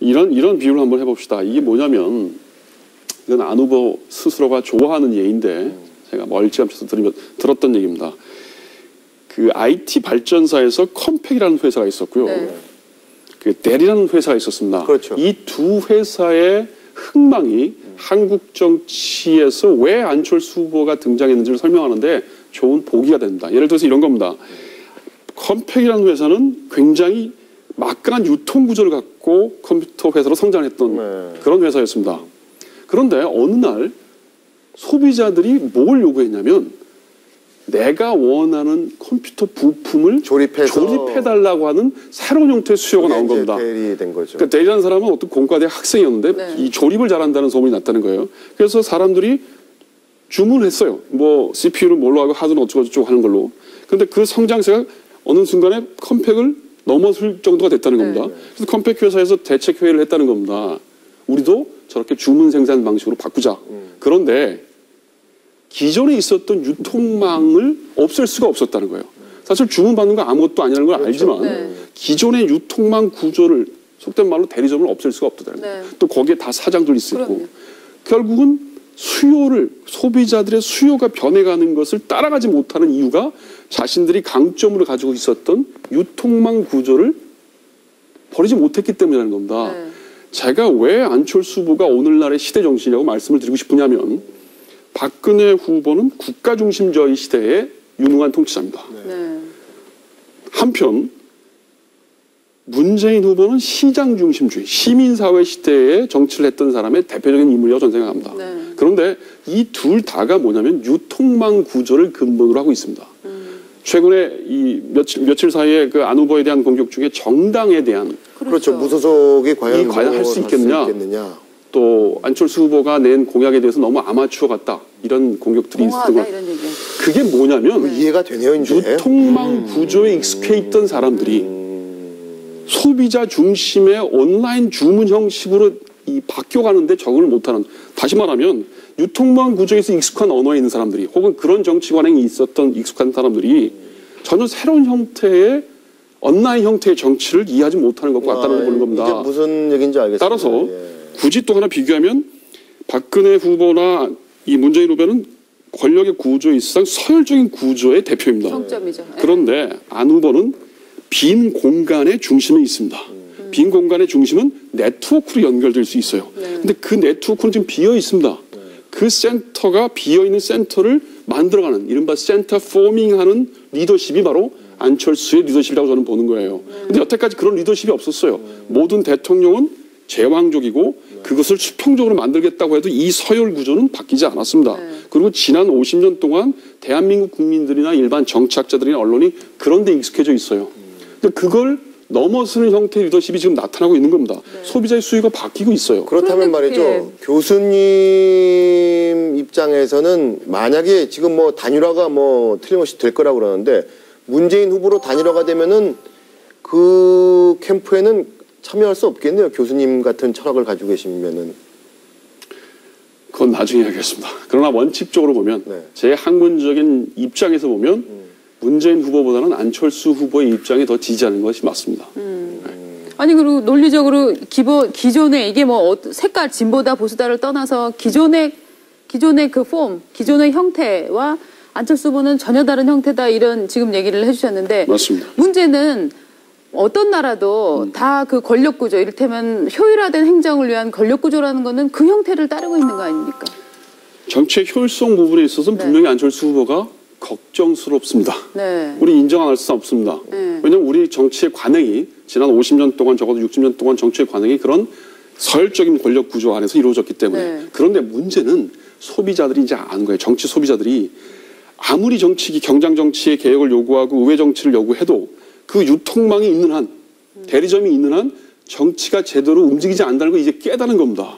이런 비유를 한번 해봅시다. 이게 뭐냐면 이건 안 후보 스스로가 좋아하는 예인데 제가 멀찌감치 들었던 얘기입니다. 그 IT 발전사에서 컴팩이라는 회사가 있었고요. 네. 그 델이라는 회사가 있었습니다. 그렇죠. 이 두 회사의 흥망이 한국 정치에서 왜 안철수 후보가 등장했는지를 설명하는데 좋은 보기가 된다. 예를 들어서 이런 겁니다. 컴팩이라는 회사는 굉장히 막강한 유통구조를 갖고 컴퓨터 회사로 성장했던 그런 회사였습니다. 그런데 어느 날 소비자들이 뭘 요구했냐면 내가 원하는 컴퓨터 부품을 조립해달라고 하는 새로운 형태의 수요가 나온 겁니다. 델이 된 거죠. 그러니까 델이라는 사람은 어떤 공과대 학생이었는데 네. 이 조립을 잘한다는 소문이 났다는 거예요. 그래서 사람들이 주문을 했어요. 뭐 CPU를 뭘로 하고 하드는 어쩌고저쩌고 하는 걸로. 그런데 그 성장세가 어느 순간에 컴팩을 넘어설 정도가 됐다는 겁니다. 그래서 컴팩 회사에서 대책 회의를 했다는 겁니다. 우리도 저렇게 주문 생산 방식으로 바꾸자. 그런데 기존에 있었던 유통망을 없앨 수가 없었다는 거예요. 사실 주문받는 거 아무것도 아니라는 걸 알지만 기존의 유통망 구조를 속된 말로 대리점을 없앨 수가 없다는 거예요. 또 거기에 다 사장들 있고 결국은 소비자들의 수요가 변해가는 것을 따라가지 못하는 이유가 자신들이 강점으로 가지고 있었던 유통망 구조를 버리지 못했기 때문이라는 겁니다. 제가 왜 안철수 후보가 오늘날의 시대 정신이라고 말씀을 드리고 싶으냐면 박근혜 후보는 국가 중심주의 시대의 유능한 통치자입니다. 한편 문재인 후보는 시장 중심주의, 시민사회 시대에 정치를 했던 사람의 대표적인 인물이라고 저는 생각합니다. 그런데 이 둘 다가 뭐냐면 유통망 구조를 근본으로 하고 있습니다. 최근에 이 며칠 사이에 그 안 후보에 대한 공격 중에 정당에 대한 그렇죠. 무소속이 과연 할 수 있겠느냐. 또 안철수 후보가 낸 공약에 대해서 너무 아마추어 같다. 이런 공격들이 있었던 것 같아요. 그게 뭐냐면 이해가 되네요, 이제. 유통망 구조에 익숙해 있던 사람들이 소비자 중심의 온라인 주문 형식으로 바뀌어가는데 적응을 못하는, 다시 말하면 유통망 구조에서 익숙한 언어에 있는 사람들이 혹은 그런 정치관에 있었던 익숙한 사람들이 전혀 새로운 형태의 온라인 형태의 정치를 이해하지 못하는 것과 같다는 걸 보는 겁니다. 이게 무슨 얘기인지 알겠습니다. 따라서 굳이 또 하나 비교하면 박근혜 후보나 이 문재인 후보는 권력의 구조에 있어서 서열적인 구조의 대표입니다. 정점이죠. 그런데 안 후보는 빈 공간의 중심에 있습니다. 빈 공간의 중심은 네트워크로 연결될 수 있어요. 근데 그 네트워크는 지금 비어 있습니다. 그 센터가 비어있는 센터를 만들어가는 이른바 센터 포밍하는 리더십이 바로 안철수의 리더십이라고 저는 보는 거예요. 근데 여태까지 그런 리더십이 없었어요. 모든 대통령은 제왕적이고 그것을 수평적으로 만들겠다고 해도 이 서열 구조는 바뀌지 않았습니다. 그리고 지난 50년 동안 대한민국 국민들이나 일반 정치학자들이나 언론이 그런 데 익숙해져 있어요. 근데 그걸 넘어서는 형태의 리더십이 지금 나타나고 있는 겁니다. 소비자의 수요가 바뀌고 있어요. 그렇다면 말이죠. 교수님 입장에서는 만약에 지금 뭐 단일화가 뭐 틀림없이 될 거라고 그러는데 문재인 후보로 단일화가 되면은 그 캠프에는 참여할 수 없겠네요. 교수님 같은 철학을 가지고 계시면은. 그건 나중에 하겠습니다. 그러나 원칙적으로 보면 제 학문적인 입장에서 보면 문재인 후보보다는 안철수 후보의 입장에 더 지지하는 것이 맞습니다. 아니 그리고 논리적으로 기존의 이게 뭐 색깔 진보다 보수다를 떠나서 기존의 그 폼, 기존의 형태와 안철수 후보는 전혀 다른 형태다 이런 지금 얘기를 해주셨는데 맞습니다. 문제는 어떤 나라도 다 그 권력구조, 이를테면 효율화된 행정을 위한 권력구조라는 거는 그 형태를 따르고 있는 거 아닙니까? 정치의 효율성 부분에 있어서는 분명히 안철수 후보가 걱정스럽습니다. 우리 인정 안 할 수 없습니다. 왜냐하면 우리 정치의 관행이 지난 50년 동안 적어도 60년 동안 정치의 관행이 그런 서열적인 권력 구조 안에서 이루어졌기 때문에 그런데 문제는 소비자들이 이제 아는 거예요. 정치 소비자들이 아무리 경장 정치의 개혁을 요구하고 의회 정치를 요구해도 그 유통망이 있는 한 대리점이 있는 한 정치가 제대로 움직이지 않는다는 걸 이제 깨달은 겁니다.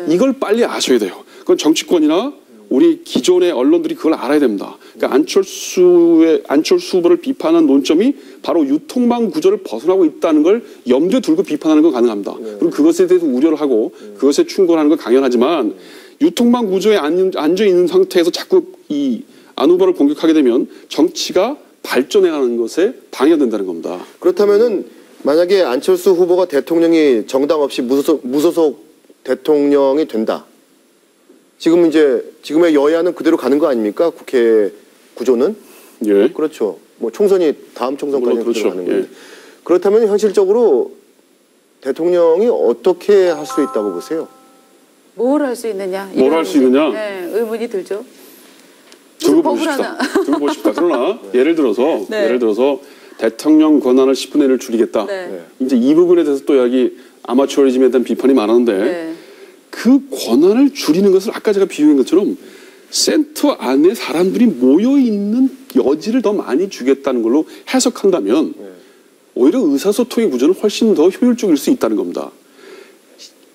이걸 빨리 아셔야 돼요. 그건 정치권이나 우리 기존의 언론들이 그걸 알아야 됩니다. 그러니까 안철수 후보를 비판한 논점이 바로 유통망 구조를 벗어나고 있다는 걸 염두에 두고 비판하는 건 가능합니다. 그리고 그것에 대해서 우려를 하고 그것에 충고하는 건 당연하지만 유통망 구조에 앉아 있는 상태에서 자꾸 이 안 후보를 공격하게 되면 정치가 발전해가는 것에 방해된다는 겁니다. 그렇다면은 만약에 안철수 후보가 대통령이 정당 없이 무소속 대통령이 된다. 지금의 여야는 그대로 가는 거 아닙니까? 국회 구조는? 예. 그렇죠. 뭐 총선이 다음 총선까지 물론 그렇죠. 가는 거예요. 그렇다면 현실적으로 대통령이 어떻게 할 수 있다고 보세요? 뭘 할 수 있느냐? 뭘 할 수 있느냐? 네, 의문이 들죠. 두고 법을 보십시다. 하나. 두고 보십시다. 그러나 예를 들어서 네. 대통령 권한을 10분의 1을 줄이겠다. 네. 이제 이 부분에 대해서 또 여기 아마추어리즘에 대한 비판이 많았는데 네. 그 권한을 줄이는 것을 아까 제가 비유한 것처럼 센터 안에 사람들이 모여 있는 여지를 더 많이 주겠다는 걸로 해석한다면 오히려 의사소통의 구조는 훨씬 더 효율적일 수 있다는 겁니다.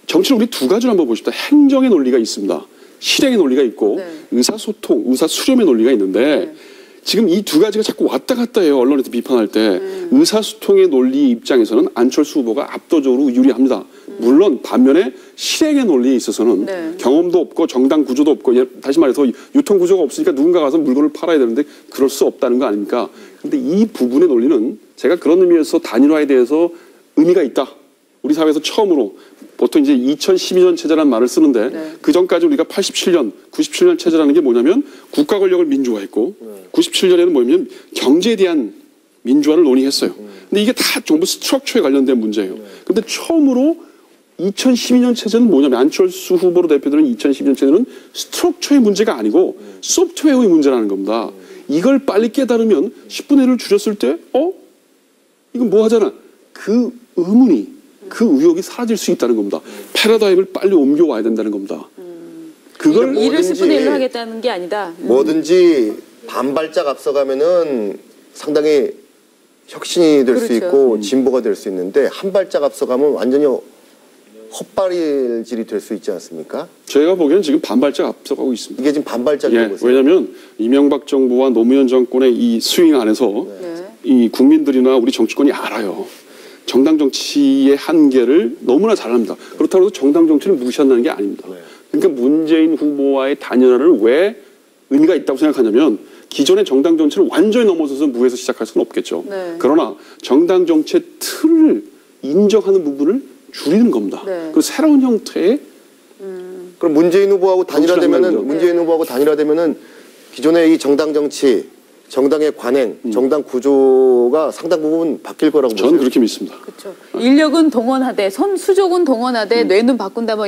정치를 우리 두 가지로 한번 보십시다. 행정의 논리가 있습니다. 실행의 논리가 있고 네. 의사소통, 의사수렴의 논리가 있는데 지금 이 두 가지가 자꾸 왔다 갔다 해요. 언론에서 비판할 때. 의사소통의 논리 입장에서는 안철수 후보가 압도적으로 유리합니다. 물론 반면에 실행의 논리에 있어서는 네. 경험도 없고 정당 구조도 없고 다시 말해서 유통 구조가 없으니까 누군가 가서 물건을 팔아야 되는데 그럴 수 없다는 거 아닙니까? 그런데 이 부분의 논리는 제가 그런 의미에서 단일화에 대해서 의미가 있다. 우리 사회에서 처음으로 보통 이제 2012년 체제라는 말을 쓰는데 네. 그 전까지 우리가 87년, 97년 체제라는 게 뭐냐면 국가 권력을 민주화했고 97년에는 뭐냐면 경제에 대한 민주화를 논의했어요. 근데 이게 다 전부 스트럭처에 관련된 문제예요. 근데 처음으로 2012년 체제는 뭐냐면 안철수 후보로 대표되는 2012년 체제는 스트럭처의 문제가 아니고 소프트웨어의 문제라는 겁니다. 이걸 빨리 깨달으면 10분의 1을 줄였을 때 이건 뭐 하잖아. 그 의문이 그 의혹이 사라질 수 있다는 겁니다. 패러다임을 빨리 옮겨와야 된다는 겁니다. 그걸 일을 뭐든지 10분의 1로 하겠다는 게 아니다. 뭐든지 반발짝 앞서가면은 상당히 혁신이 될 수 그렇죠. 있고 진보가 될 수 있는데 한 발짝 앞서가면 완전히 헛발질이 될 수 있지 않습니까? 제가 보기에는 지금 반발짝 앞서가고 있습니다. 이게 지금 반발짝이라고 보세요. 왜냐하면 이명박 정부와 노무현 정권의 이 스윙 안에서 이 국민들이나 우리 정치권이 알아요. 정당 정치의 한계를 너무나 잘 압니다. 그렇다고 해서 정당 정치를 무시한다는 게 아닙니다. 그러니까 문재인 후보와의 단일화를 왜 의미가 있다고 생각하냐면 기존의 정당 정치를 완전히 넘어서서 무에서 시작할 수는 없겠죠. 네. 그러나 정당 정치의 틀을 인정하는 부분을 줄이는 겁니다. 네. 그 새로운 형태의 그럼 문재인 후보하고 정치를 단일화되면은 한다는 문재인 후보하고 단일화되면은 기존의 이 정당 정치, 정당의 관행, 정당 구조가 상당 부분 바뀔 거라고 보세요. 저는 그렇게 믿습니다. 그렇죠. 인력은 동원하되, 수족은 동원하되, 뇌는 바꾼다. 뭐